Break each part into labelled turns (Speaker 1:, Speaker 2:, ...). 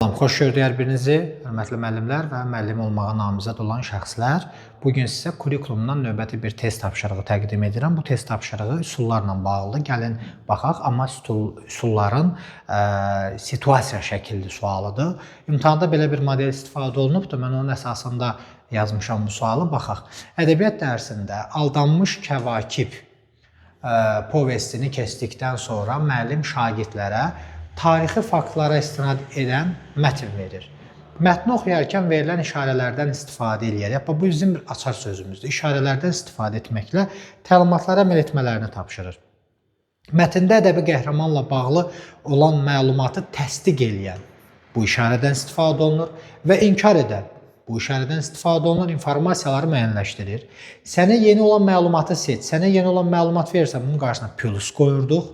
Speaker 1: Xoş gördük hər birinizi, hörmətli müəllimlər və müəllim olmağa namizəd olan şəxslər. Bugün sizə kurikulumdan növbəti bir test tapşırığı təqdim edirəm. Bu test tapşırığı üsullarla bağlıdır. Gəlin baxaq, amma üsulların situasiya şəkilli sualıdır. İmtahanda belə bir model istifadə olunubdur. Mən onun əsasında yazmışam bu sualı. Baxaq. Ədəbiyyat dərsində Aldanmış Kəvakib povestini keçdikdən sonra müəllim şagirdlərə tarixi faktlara istinad edən mətn verir. Mətni oxuyarkən verilən işarələrdən istifadə edərək, bu bizim bir açar sözümüzdür. İşarələrdən istifadə etməklə təlimatlara əməl etmələrini tapşırır. Mətndə ədəbi qəhrəmanla bağlı olan məlumatı təsdiq edən bu işarədən istifadə olunur və inkar edən bu işarədən istifadə olunur, informasiyaları müəyyənləşdirir. Sənə yeni olan məlumatı seç. Sənə yeni olan məlumat verirsə, bunun qarşısına plus qoyurduq.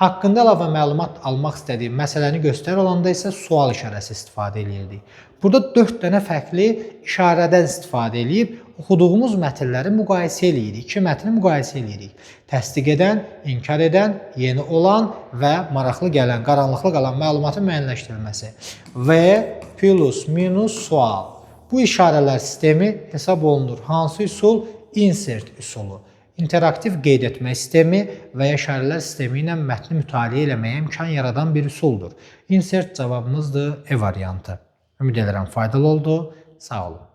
Speaker 1: Haqqında əlavə məlumat almaq istədiyim məsələni göstər olanda isə sual işarəsi istifadə edirdik. Burada 4 dənə fərqli işarədən istifadə edib oxuduğumuz mətnləri müqayisə edirik. 2 mətni müqayisə edirik. Təsdiq edən, inkar edən, yeni olan və maraqlı gələn, qaranlıqlı qalan məlumatın müəyyənləşdirilməsi. Və plus, minus, sual. Bu işarələr sistemi hesab olunur. Hansı üsul? Insert üsulu. İnteraktiv qeyd etmə sistemi və ya işarələr sistemi ilə mətni mütaliə eləməyə imkan yaradan bir üsuldur. Insert cavabımızdır, E variantı. Ümid edirəm faydalı oldu. Sağ olun.